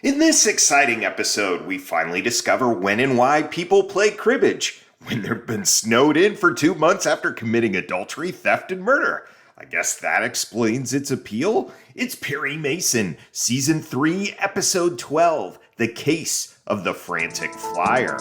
In this exciting episode, we finally discover when and why people play cribbage, when they've been snowed in for 2 months after committing adultery, theft, and murder. I guess that explains its appeal. It's Perry Mason, Season 3, Episode 12, The Case of the Frantic Flyer.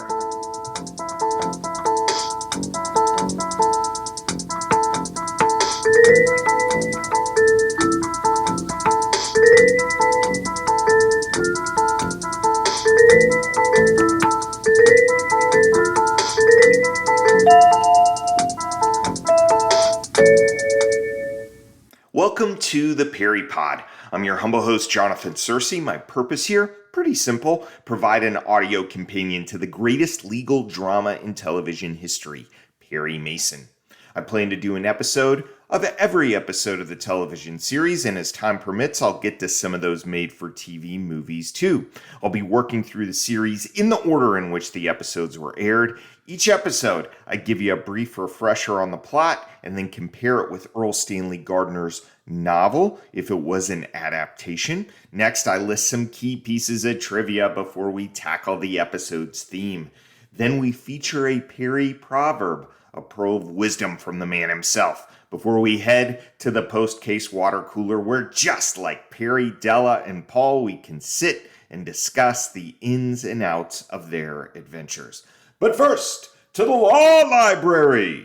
Welcome to the Perry Pod. I'm your humble host, Jonathan Searcy. My purpose here, pretty simple, provide an audio companion to the greatest legal drama in television history, Perry Mason. I plan to do an episode of every episode of the television series, and as time permits, I'll get to some of those made-for-TV movies too. I'll be working through the series in the order in which the episodes were aired. Each episode, I give you a brief refresher on the plot and then compare it with Earl Stanley Gardner's novel, if it was an adaptation. Next, I list some key pieces of trivia before we tackle the episode's theme. Then we feature a Perry Proverb, a pearl of wisdom from the man himself, before we head to the post-case water cooler where, just like Perry, Della, and Paul, we can sit and discuss the ins and outs of their adventures. But first, to the law library!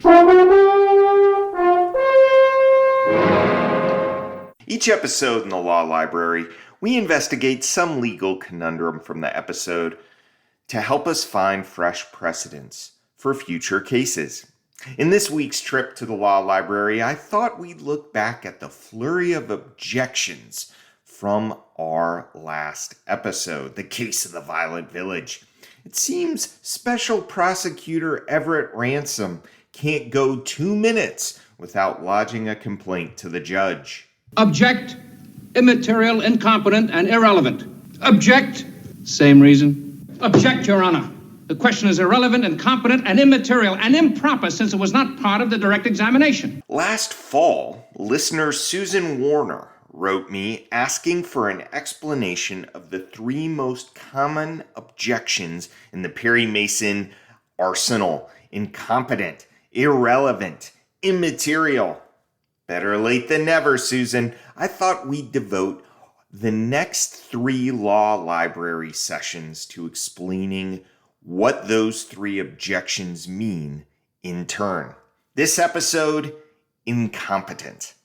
Each episode in the law library, we investigate some legal conundrum from the episode to help us find fresh precedents for future cases. In this week's trip to the law library, I thought we'd look back at the flurry of objections from our last episode, the case of the Violent Village. It seems Special Prosecutor Everett Ransom can't go 2 minutes without lodging a complaint to the judge. Object, immaterial, incompetent, and irrelevant. Object, same reason. Object, Your Honor. The question is irrelevant, incompetent, and immaterial, and improper since it was not part of the direct examination. Last fall, listener Susan Warner wrote me asking for an explanation of the 3 most common objections in the Perry Mason arsenal: incompetent, irrelevant, immaterial. Better late than never, Susan. I thought we'd devote the next 3 law library sessions to explaining what those 3 objections mean in turn. This episode, incompetent.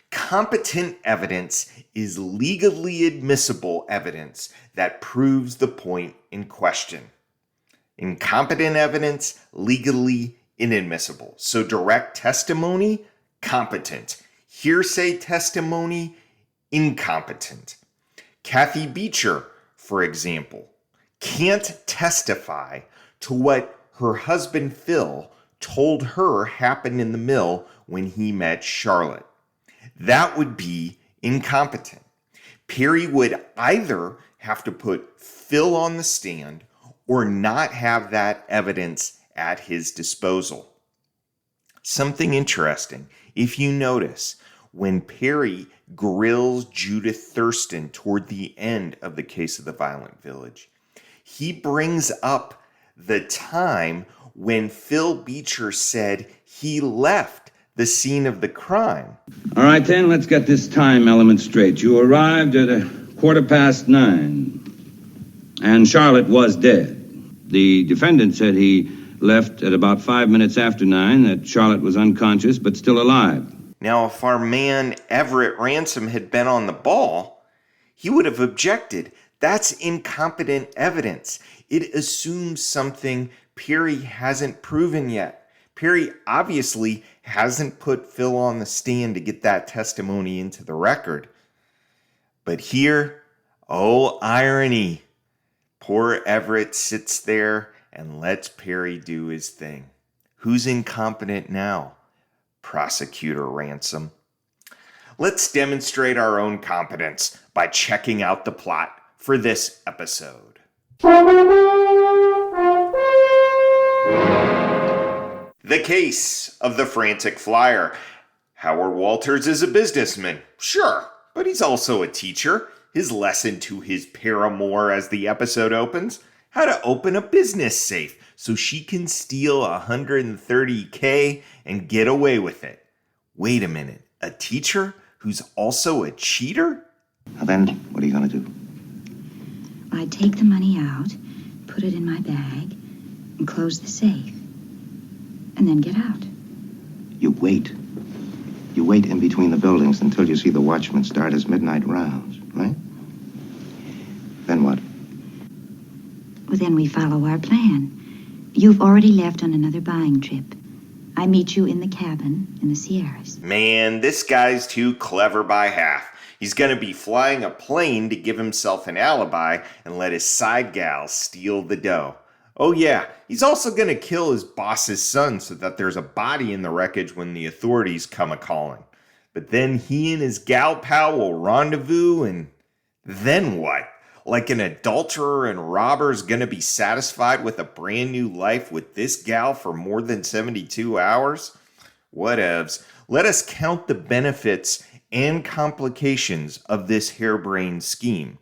Competent evidence is legally admissible evidence that proves the point in question. Incompetent evidence, legally inadmissible. So direct testimony, competent. Hearsay testimony, incompetent. Kathy Beecher, for example, can't testify to what her husband Phil told her happened in the mill when he met Charlotte. That would be incompetent. Perry would either have to put Phil on the stand or not have that evidence at his disposal. Something interesting, if you notice, when Perry grills Judith Thurston toward the end of the case of the Violent Village, he brings up the time when Phil Beecher said he left the scene of the crime. All right, then, let's get this time element straight. You arrived at 9:15, and Charlotte was dead. The defendant said he left at about 5 minutes after 9, that Charlotte was unconscious but still alive. Now, if our man Everett Ransom had been on the ball, he would have objected. That's incompetent evidence. It assumes something Perry hasn't proven yet. Perry obviously hasn't put Phil on the stand to get that testimony into the record. But here, oh, irony. Poor Everett sits there and lets Perry do his thing. Who's incompetent now? Prosecutor Ransom. Let's demonstrate our own competence by checking out the plot for this episode. The case of the Frantic Flyer. Howard Walters is a businessman, sure, but he's also a teacher. his lesson to his paramour as the episode opens, how to open a business safe so she can steal $130K and get away with it. Wait a minute, a teacher who's also a cheater? Now then, what are you going to do? I take the money out, put it in my bag, and close the safe. And then get out. You wait. You wait in between the buildings until you see the watchman start his midnight rounds, right? Then what? Well, then we follow our plan. You've already left on another buying trip. I meet you in the cabin in the Sierras. Man, this guy's too clever by half. He's going to be flying a plane to give himself an alibi and let his side gal steal the dough. Oh yeah, he's also going to kill his boss's son so that there's a body in the wreckage when the authorities come a-calling. But then he and his gal pal will rendezvous, and then what? Like an adulterer and robber's going to be satisfied with a brand new life with this gal for more than 72 hours? Whatevs. Let us count the benefits and complications of this harebrained scheme.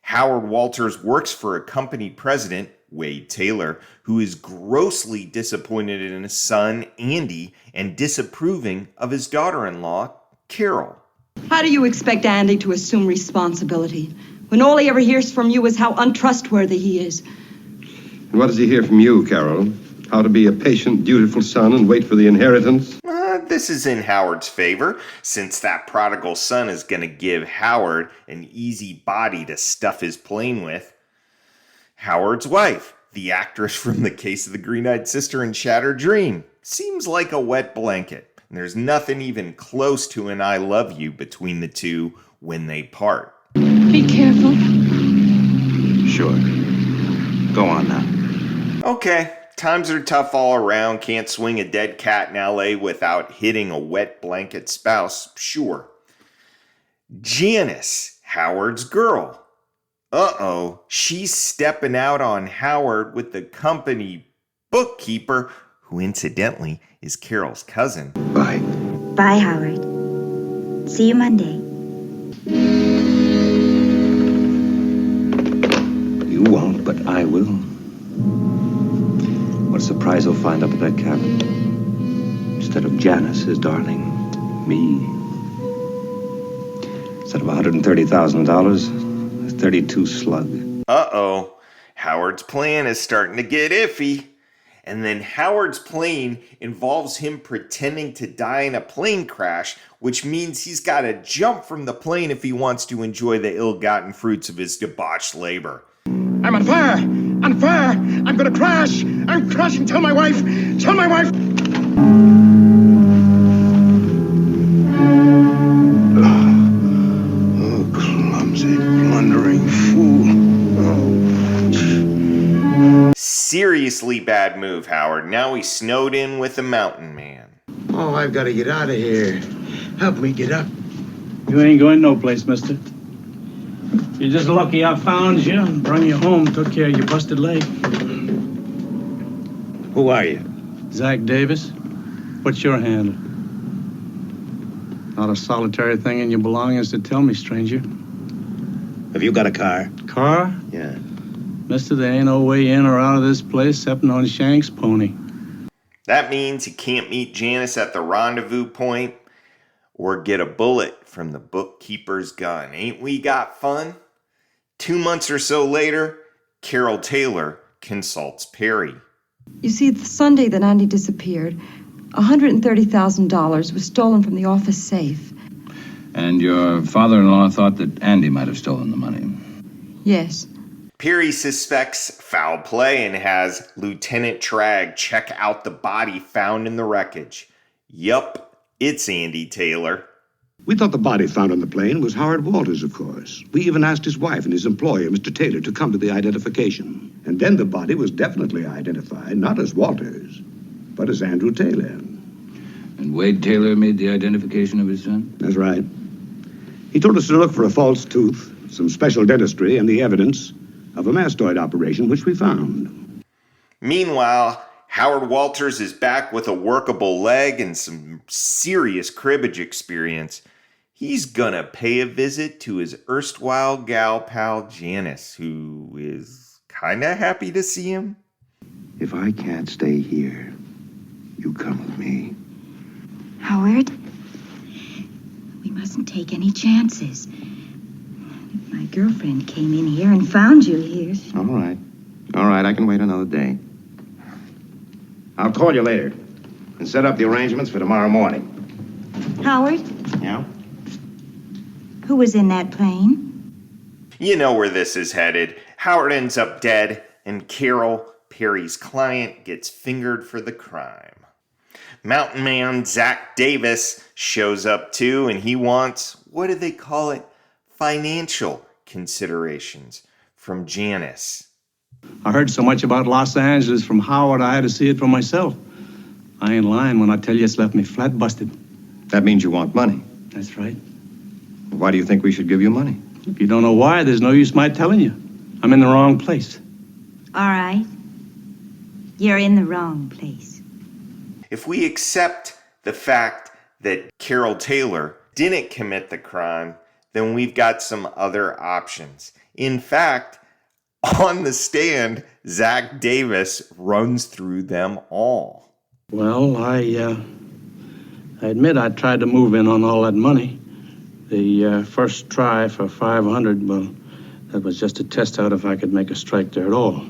Howard Walters works for a company president, Wade Taylor, who is grossly disappointed in his son, Andy, and disapproving of his daughter-in-law, Carol. How do you expect Andy to assume responsibility when all he ever hears from you is how untrustworthy he is? And what does he hear from you, Carol? How to be a patient, dutiful son and wait for the inheritance? This is in Howard's favor, since that prodigal son is going to give Howard an easy body to stuff his plane with. Howard's wife, the actress from The Case of the Green-Eyed Sister and Shattered Dream, seems like a wet blanket, and there's nothing even close to an I love you between the two when they part. Be careful. Sure. Go on now. Okay, times are tough all around, can't swing a dead cat in LA without hitting a wet blanket spouse, sure. Janice, Howard's girl. Uh-oh, she's stepping out on Howard with the company bookkeeper, who incidentally is Carol's cousin. Bye. Bye, Howard. See you Monday. You won't, but I will. What a surprise he'll find up at that cabin. Instead of Janice, his darling, me. Instead of $130,000, 32 slug. Uh-oh, Howard's plan is starting to get iffy. And then Howard's plane involves him pretending to die in a plane crash, which means he's got to jump from the plane if he wants to enjoy the ill-gotten fruits of his debauched labor. I'm on fire! On fire! I'm gonna crash! I'm crashing! Tell my wife! Tell my wife! Oh, clumsy, blundering fool. Oh. Seriously bad move, Howard. Now he's snowed in with a mountain man. Oh, I've got to get out of here. Help me get up. You ain't going no place, mister. You're just lucky I found you and brought you home, took care of your busted leg. Who are you? Zach Davis, what's your handle? Not a solitary thing in your belongings to tell me, stranger. Have you got a car? Car? Yeah. Mister, there ain't no way in or out of this place except on Shank's pony. That means he can't meet Janice at the rendezvous point or get a bullet from the bookkeeper's gun. Ain't we got fun? 2 months or so later, Carol Taylor consults Perry. You see, the Sunday that Andy disappeared, $130,000 was stolen from the office safe. And your father-in-law thought that Andy might have stolen the money. Yes. Perry suspects foul play and has Lieutenant Tragg check out the body found in the wreckage. Yup, it's Andy Taylor. We thought the body found on the plane was Howard Walters, of course. We even asked his wife and his employer, Mr. Taylor, to come to the identification. And then the body was definitely identified, not as Walters, but as Andrew Taylor. And Wade Taylor made the identification of his son? That's right. He told us to look for a false tooth, some special dentistry, and the evidence of a mastoid operation, which we found. Meanwhile, Howard Walters is back with a workable leg and some serious cribbage experience. he's gonna pay a visit to his erstwhile gal pal Janice, who is kinda happy to see him. If I can't stay here, you come with me. Howard, we mustn't take any chances. My girlfriend came in here and found you here. All right. All right, I can wait another day. I'll call you later and set up the arrangements for tomorrow morning. Howard, Yeah? who was in that plane? You know where this is headed. Howard ends up dead, and Carol, Perry's client, gets fingered for the crime. Mountain Man Zach Davis shows up too, and he wants, what do they call it? Financial considerations from Janice. I heard so much about Los Angeles from Howard, I had to see it for myself. I ain't lying when I tell you it's left me flat busted. That means you want money. That's right. Why do you think we should give you money? If you don't know why, there's no use my telling you. I'm in the wrong place. All right. You're in the wrong place. If we accept the fact that Carol Taylor didn't commit the crime, then we've got some other options. In fact, on the stand, Zach Davis runs through them all. Well, I admit I tried to move in on all that money. The first try for $500, well, that was just to test out if I could make a strike there at all.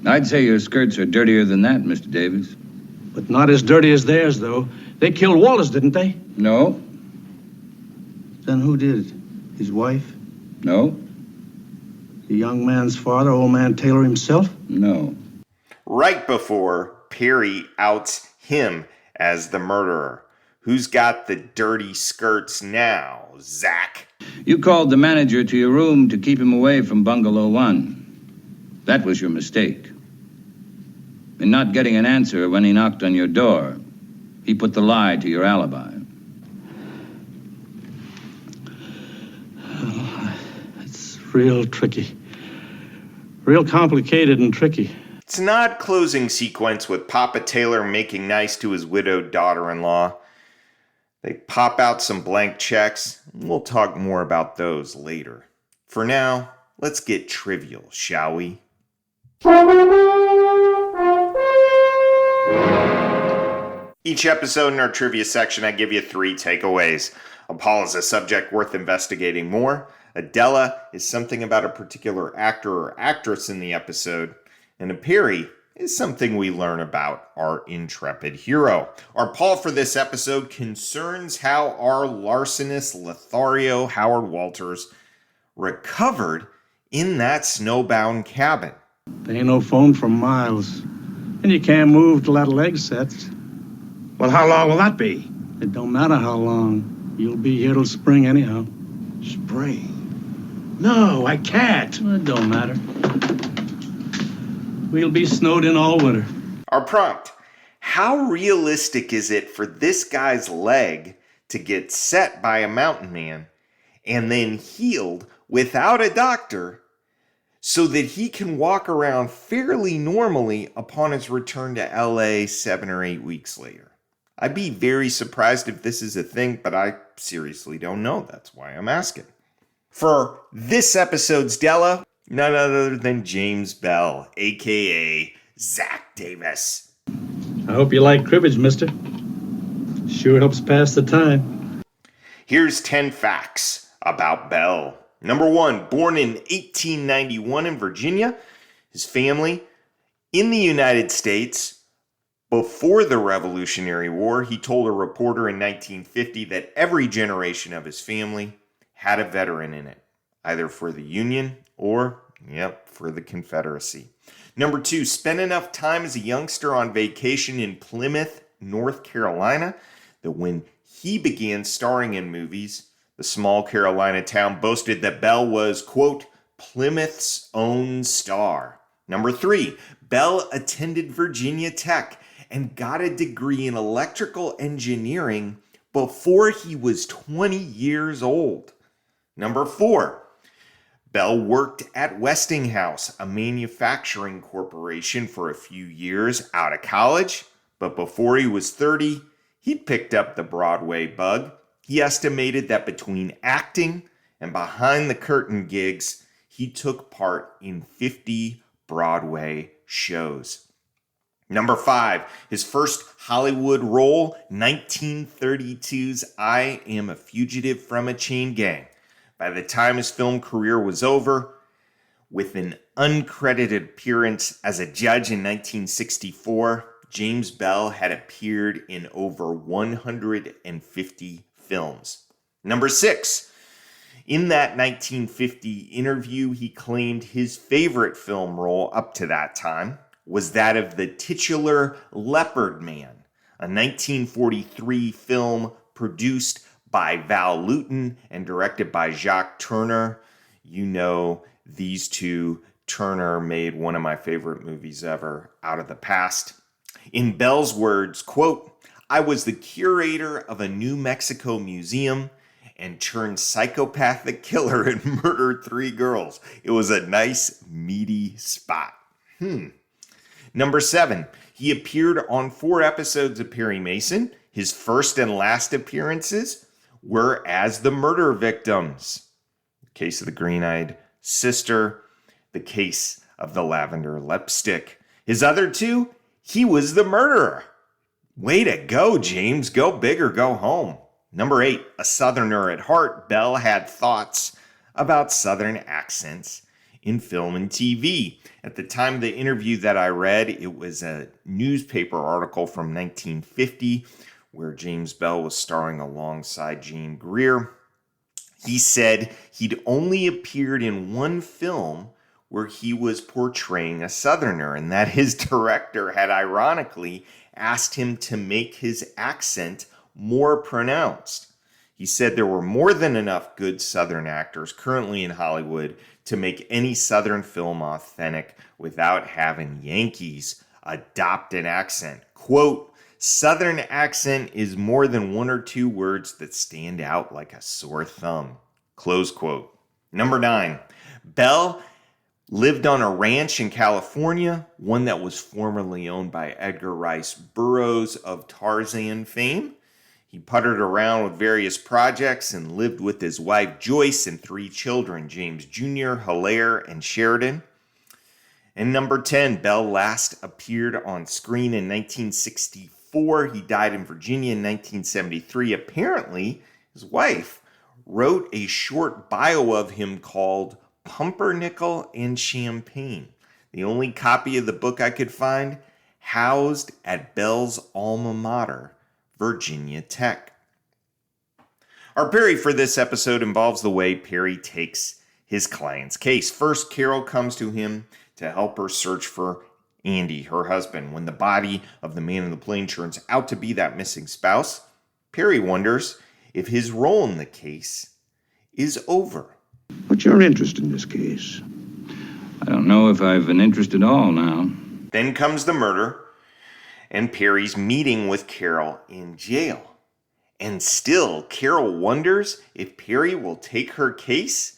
I'd say your skirts are dirtier than that, Mr. Davis. But not as dirty as theirs, though. They killed Wallace, didn't they? No, Then who did it? His wife? no, The young man's father, old man Taylor himself? no. Right before Perry outs him as the murderer. Who's got the dirty skirts now, Zach? You called the manager to your room to keep him away from Bungalow 1. That was your mistake. In not getting an answer when he knocked on your door, he put the lie to your alibi. It's real tricky. Real complicated and tricky. It's an odd closing sequence with Papa Taylor making nice to his widowed daughter-in-law. They pop out some blank checks, and we'll talk more about those later. For now, let's get trivial, shall we? Each episode in our trivia section, I give you 3 takeaways. A Paul is a subject worth investigating more. Adela is something about a particular actor or actress in the episode. And a Perry is something we learn about our intrepid hero. Our Paul for this episode concerns how our larcenous Lothario Howard Walters recovered in that snowbound cabin. There ain't no phone for miles. And you can't move till that leg sets. Well, how long will that be? It don't matter how long. You'll be here till spring anyhow. Spring. No, I can't. It don't matter. We'll be snowed in all winter. Our prompt: how realistic is it for this guy's leg to get set by a mountain man and then healed without a doctor so that he can walk around fairly normally upon his return to LA 7 or 8 weeks later? I'd be very surprised if this is a thing, but I seriously don't know. That's why I'm asking. For this episode's Della, none other than James Bell, a.k.a. Zach Davis. I hope you like cribbage, mister. Sure helps pass the time. Here's 10 facts about Bell. Number 1, born in 1891 in Virginia. His family in the United States. Before the Revolutionary War, he told a reporter in 1950 that every generation of his family had a veteran in it, either for the Union or, for the Confederacy. Number 2, spent enough time as a youngster on vacation in Plymouth, North Carolina, that when he began starring in movies, the small Carolina town boasted that Bell was, quote, Plymouth's own star. Number 3, Bell attended Virginia Tech and got a degree in electrical engineering before he was 20 years old. Number 4, Bell worked at Westinghouse, a manufacturing corporation, for a few years out of college, but before he was 30, he'd picked up the Broadway bug He estimated that between acting and behind the curtain gigs, he took part in 50 Broadway shows. Number 5, his first Hollywood role, 1932's I Am a Fugitive from a Chain Gang. By the time his film career was over, with an uncredited appearance as a judge in 1964, James Bell had appeared in over 150 films. Number 6, in that 1950 interview, he claimed his favorite film role up to that time was that of the titular Leopard Man, a 1943 film produced by Val Lewton and directed by Jacques Tourneur. You know, these two, Turner made one of my favorite movies ever, Out of the Past. In Bell's words, quote, "I was the curator of a New Mexico museum and turned psychopathic killer and murdered 3 girls. It was a nice, meaty spot." Number 7, he appeared on 4 episodes of Perry Mason. His first and last appearances were as the murder victims. The Case of the Green-Eyed Sister, The Case of the Lavender Lipstick. His other 2, he was the murderer. Way to go, James. Go big or go home. Number 8, a Southerner at heart, Bell had thoughts about Southern accents in film and TV. At the time of the interview that I read, it was a newspaper article from 1950 where James Bell was starring alongside Jane Greer. He said he'd only appeared in one film where he was portraying a Southerner, and that his director had ironically asked him to make his accent more pronounced. He said there were more than enough good Southern actors currently in Hollywood to make any Southern film authentic without having Yankees adopt an accent. Quote, "Southern accent is more than 1 or 2 words that stand out like a sore thumb." Close quote. Number 9, Bell lived on a ranch in California, one that was formerly owned by Edgar Rice Burroughs of Tarzan fame. He puttered around with various projects and lived with his wife Joyce and 3 children, James Jr., Hilaire, and Sheridan. And number 10, Bell last appeared on screen in 1964. He died in Virginia in 1973. Apparently, his wife wrote a short bio of him called Pumpernickel and Champagne. The only copy of the book I could find housed at Bell's alma mater, Virginia Tech. Our Perry for this episode involves the way Perry takes his client's case. First, Carol comes to him to help her search for Andy, her husband. When the body of the man in the plane turns out to be that missing spouse, Perry wonders if his role in the case is over. What's your interest in this case? I don't know if I've an interest at all now. Then comes the murder and Perry's meeting with Carol in jail. And still, Carol wonders if Perry will take her case.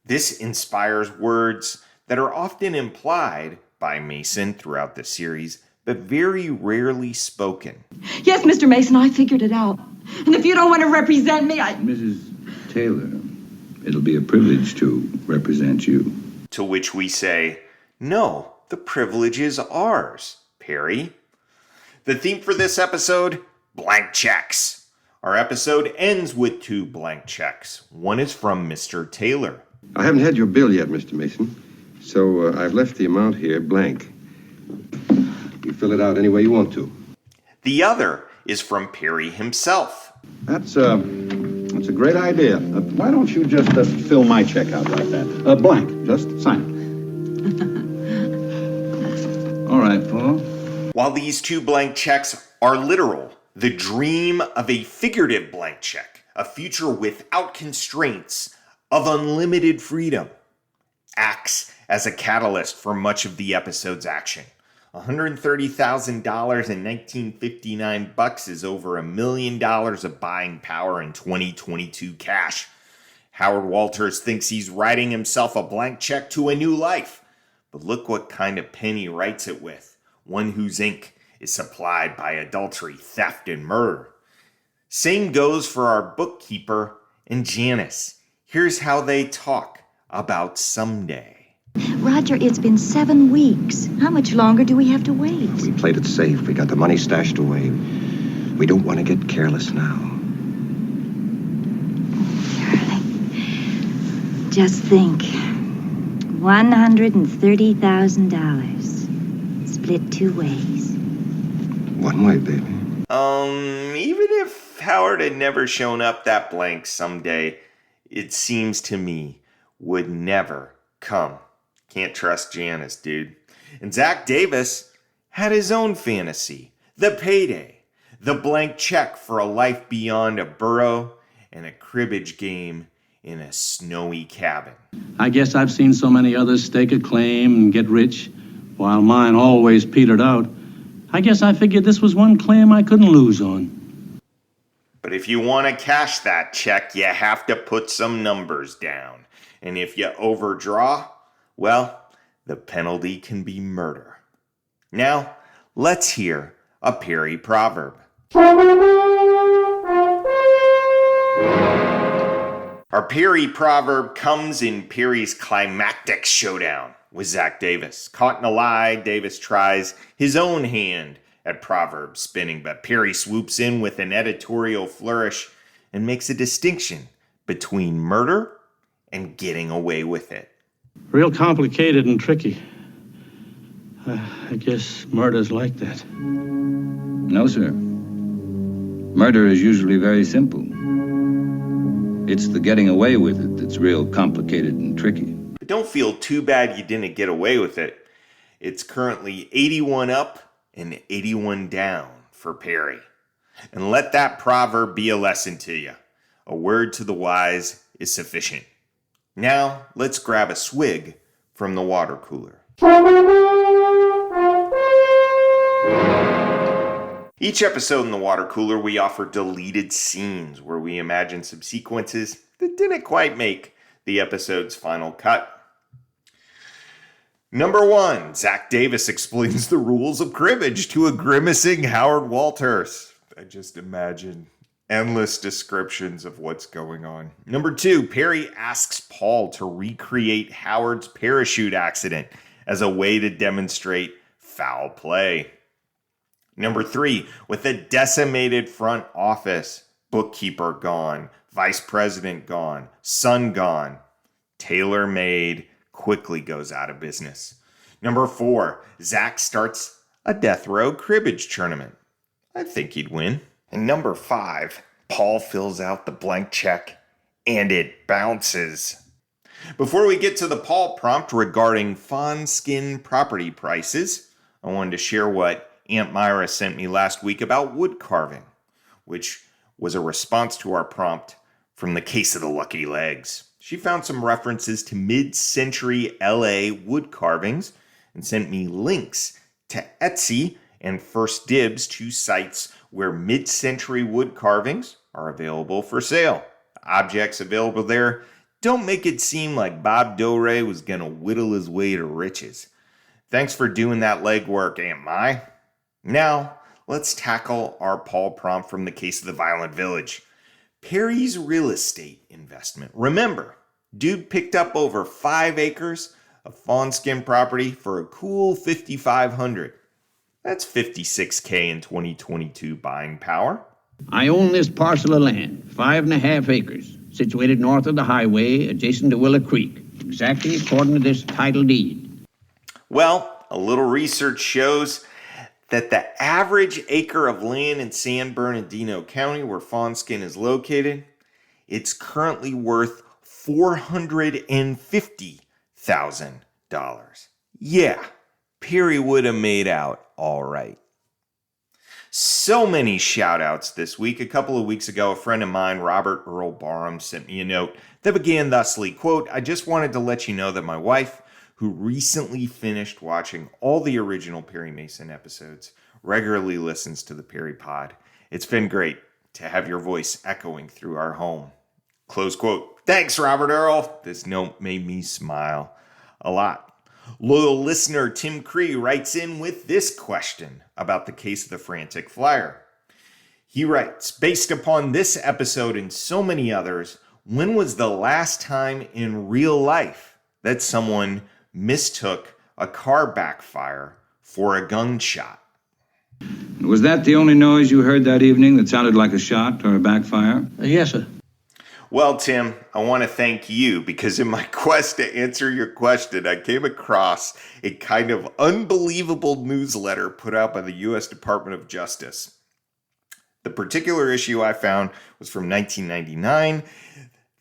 This inspires words that are often implied by Mason throughout the series, but very rarely spoken. Yes, Mr. Mason, I figured it out. And if you don't want to represent me, Mrs. Taylor, it'll be a privilege to represent you. To which we say, no, the privilege is ours, Perry. The theme for this episode, blank checks. Our episode ends with 2 blank checks. One is from Mr. Taylor. I haven't had your bill yet, Mr. Mason, so I've left the amount here blank. You fill it out any way you want to. The other is from Perry himself. That's a great idea. Why don't you just fill my check out like that? Blank. Just sign it. All right, Paul. While these 2 blank checks are literal, the dream of a figurative blank check, a future without constraints, of unlimited freedom, acts as a catalyst for much of the episode's action. $130,000 in 1959 bucks is over $1 million of buying power in 2022 cash. Howard Walters thinks he's writing himself a blank check to a new life. But look what kind of pen he writes it with. One whose ink is supplied by adultery, theft, and murder. Same goes for our bookkeeper and Janice. Here's how they talk about someday. Roger, it's been 7 weeks. How much longer do we have to wait? We played it safe. We got the money stashed away. We don't want to get careless now. Darling, just think. $130,000. Split 2 ways. One way, baby. Even if Howard had never shown up, that blank someday, it seems to me, would never come. Can't trust Janice, dude. And Zach Davis had his own fantasy. The payday. The blank check for a life beyond a burrow and a cribbage game in a snowy cabin. I guess I've seen so many others stake a claim and get rich, while mine always petered out. I guess I figured this was one claim I couldn't lose on. But if you want to cash that check, you have to put some numbers down. And if you overdraw, well, the penalty can be murder. Now, let's hear a Perry proverb. Our Perry proverb comes in Perry's climactic showdown with Zach Davis. Caught in a lie, Davis tries his own hand at proverb spinning, but Perry swoops in with an editorial flourish and makes a distinction between murder and getting away with it. Real complicated and tricky. I guess murder's like that. No, sir. Murder is usually very simple. It's the getting away with it that's real complicated and tricky. But don't feel too bad you didn't get away with it. It's currently 81 up and 81 down for Perry. And let that proverb be a lesson to you. A word to the wise is sufficient. Now, let's grab a swig from the water cooler. Each episode in the water cooler, we offer deleted scenes where we imagine some sequences that didn't quite make the episode's final cut. Number 1, Zach Davis explains the rules of cribbage to a grimacing Howard Walters. I just imagine endless descriptions of what's going on. Number 2, Perry asks Paul to recreate Howard's parachute accident as a way to demonstrate foul play. Number 3, with a decimated front office, bookkeeper gone, vice president gone, son gone, TaylorMade quickly goes out of business. Number 4, Zach starts a death row cribbage tournament. I think he'd win. And number 5, Paul fills out the blank check and it bounces. Before we get to the Paul prompt regarding Fawnskin property prices, I wanted to share what Aunt Myra sent me last week about wood carving, which was a response to our prompt from the Case of the Lucky Legs. She found some references to mid-century LA wood carvings and sent me links to Etsy and First Dibs, 2 sites where mid-century wood carvings are available for sale. The objects available there don't make it seem like Bob Dore was going to whittle his way to riches. Thanks for doing that legwork, Aunt My. Now, let's tackle our Paul prompt from the Case of the Violent Village. Perry's real estate investment. Remember, dude picked up over 5 acres of Fawnskin property for a cool $5,500. That's $56K in 2022 buying power. I own this parcel of land, 5.5 acres, situated north of the highway, adjacent to Willow Creek, exactly according to this title deed. Well, a little research shows that the average acre of land in San Bernardino County, where Fawnskin is located, it's currently worth $450,000. Yeah, Perry would have made out all right. So many shout outs this week. A couple of weeks ago, a friend of mine, Robert Earl Barham, sent me a note that began thusly, quote, I just wanted to let you know that my wife, who recently finished watching all the original Perry Mason episodes, regularly listens to the Perry Pod. It's been great to have your voice echoing through our home. Close quote. Thanks, Robert Earl. This note made me smile a lot. Loyal listener Tim Cree writes in with this question about the Case of the Frantic Flyer. He writes, based upon this episode and so many others, when was the last time in real life that someone mistook a car backfire for a gunshot? Was that the only noise you heard that evening that sounded like a shot or a backfire? Yes, sir. Well, Tim, I want to thank you because in my quest to answer your question, I came across a kind of unbelievable newsletter put out by the U.S. Department of Justice. The particular issue I found was from 1999.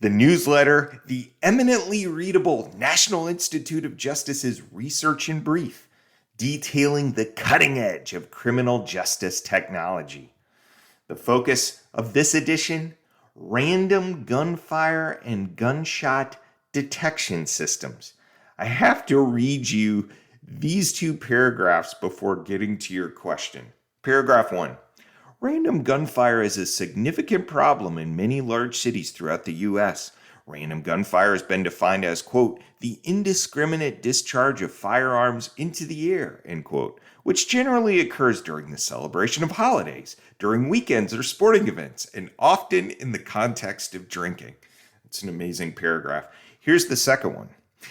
The newsletter, the eminently readable National Institute of Justice's Research in Brief, detailing the cutting edge of criminal justice technology. The focus of this edition, random gunfire and gunshot detection systems. I have to read you these two paragraphs before getting to your question. Paragraph 1. Random gunfire is a significant problem in many large cities throughout the U.S. Random gunfire has been defined as, quote, the indiscriminate discharge of firearms into the air, end quote, which generally occurs during the celebration of holidays, during weekends or sporting events, and often in the context of drinking. It's an amazing paragraph. Here's the second one.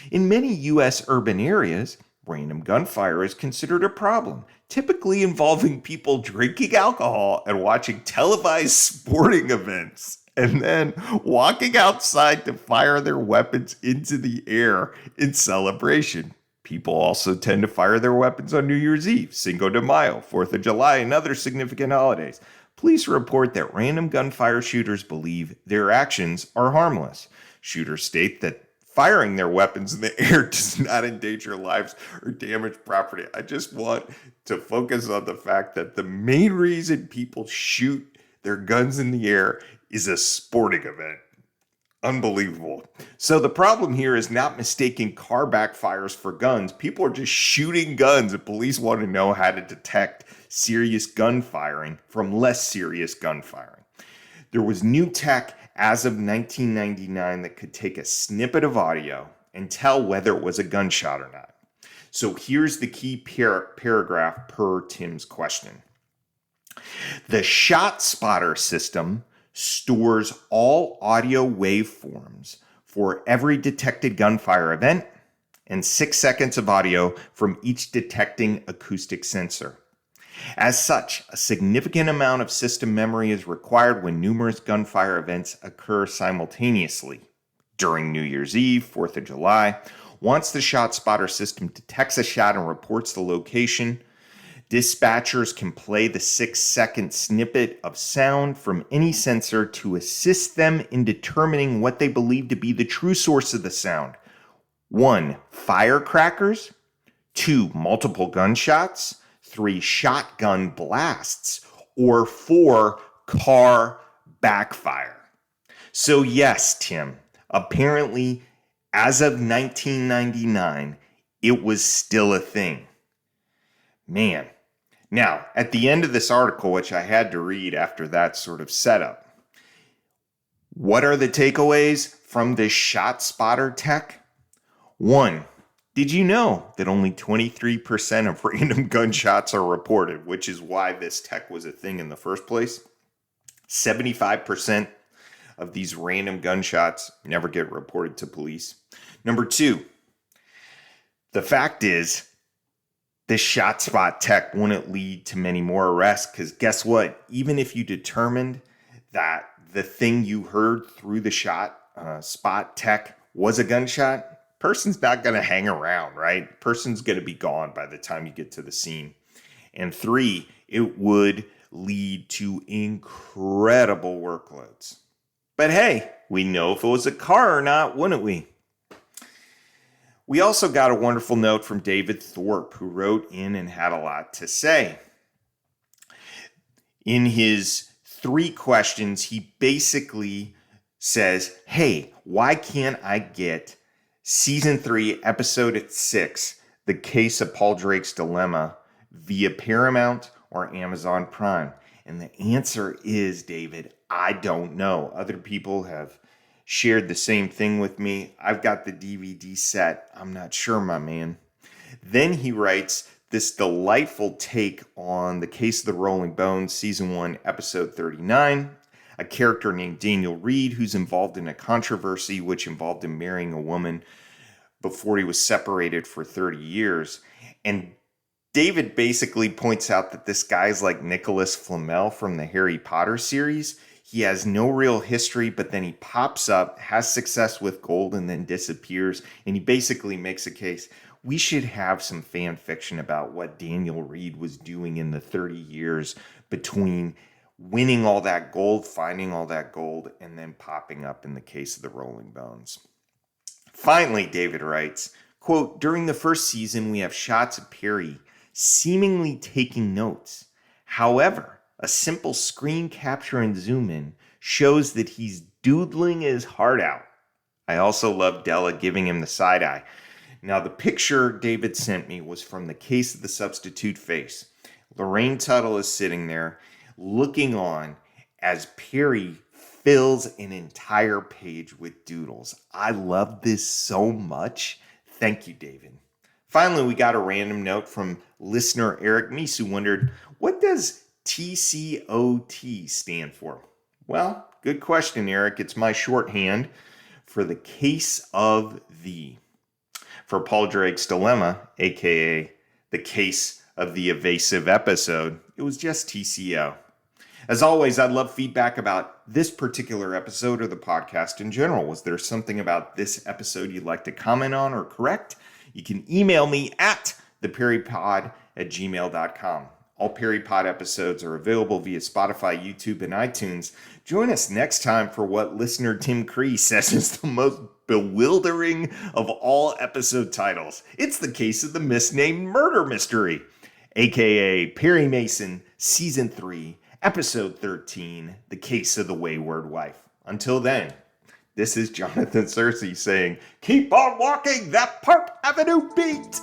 In many U.S. urban areas, random gunfire is considered a problem, typically involving people drinking alcohol and watching televised sporting events, and then walking outside to fire their weapons into the air in celebration. People also tend to fire their weapons on New Year's Eve, Cinco de Mayo, 4th of July, and other significant holidays. Police report that random gunfire shooters believe their actions are harmless. Shooters state that firing their weapons in the air does not endanger lives or damage property. I just want to focus on the fact that the main reason people shoot their guns in the air is a sporting event. Unbelievable. So the problem here is not mistaking car backfires for guns. People are just shooting guns, and police want to know how to detect serious gun firing from less serious gun firing. There was new tech as of 1999 that could take a snippet of audio and tell whether it was a gunshot or not. So here's the key paragraph per Tim's question. The shot spotter system stores all audio waveforms for every detected gunfire event and 6 seconds of audio from each detecting acoustic sensor. As such, a significant amount of system memory is required when numerous gunfire events occur simultaneously. During New Year's Eve, 4th of July, once the shot spotter system detects a shot and reports the location, dispatchers can play the 6-second snippet of sound from any sensor to assist them in determining what they believe to be the true source of the sound. 1. Firecrackers. 2. Multiple gunshots. 3. Shotgun blasts. Or 4. Car backfire. So yes, Tim, apparently, as of 1999, it was still a thing. Man. Now, at the end of this article, which I had to read after that sort of setup, what are the takeaways from this shot spotter tech? 1. Did you know that only 23% of random gunshots are reported, which is why this tech was a thing in the first place? 75% of these random gunshots never get reported to police. Number 2, the fact is, this shot spot tech wouldn't lead to many more arrests because guess what? Even if you determined that the thing you heard through the shot spot tech was a gunshot, person's not going to hang around, right? Person's going to be gone by the time you get to the scene. And 3, it would lead to incredible workloads. But hey, we know if it was a car or not, wouldn't we? We also got a wonderful note from David Thorpe, who wrote in and had a lot to say. In his 3 questions, he basically says, hey, why can't I get Season 3, Episode 6, The Case of Paul Drake's Dilemma, via Paramount or Amazon Prime? And the answer is, David, I don't know. Other people have shared the same thing with me. I've got the DVD set. I'm not sure, my man. Then he writes, this delightful take on the case of the Rolling Bones, Season 1, Episode 39. A character named Daniel Reed, who's involved in a controversy which involved him marrying a woman before he was separated for 30 years. And David basically points out that this guy's like Nicholas Flamel from the Harry Potter series. He has no real history, but then he pops up, has success with gold, and then disappears. And he basically makes a case. We should have some fan fiction about what Daniel Reed was doing in the 30 years between winning all that gold, finding all that gold, and then popping up in the case of the Rolling Bones. Finally, David writes, quote, during the first season, we have shots of Perry seemingly taking notes. However, a simple screen capture and zoom in shows that he's doodling his heart out. I also love Della giving him the side eye. Now, the picture David sent me was from the case of the substitute face. Lorraine Tuttle is sitting there looking on as Perry fills an entire page with doodles. I love this so much. Thank you, David. Finally, we got a random note from listener Eric Meese, who wondered, what does TCOT stand for? Well, good question, Eric. It's my shorthand for the case of the. For Paul Drake's dilemma, aka the case of the evasive episode, it was just TCO. As always, I'd love feedback about this particular episode or the podcast in general. Was there something about this episode you'd like to comment on or correct? You can email me at theperrypod@gmail.com. All Perry Pod episodes are available via Spotify, YouTube, and iTunes. Join us next time for what listener Tim Cree says is the most bewildering of all episode titles. It's the case of the misnamed murder mystery, aka Perry Mason, Season 3, Episode 13, The Case of the Wayward Wife. Until then, this is Jonathan Searcy saying, keep on walking that Park Avenue beat!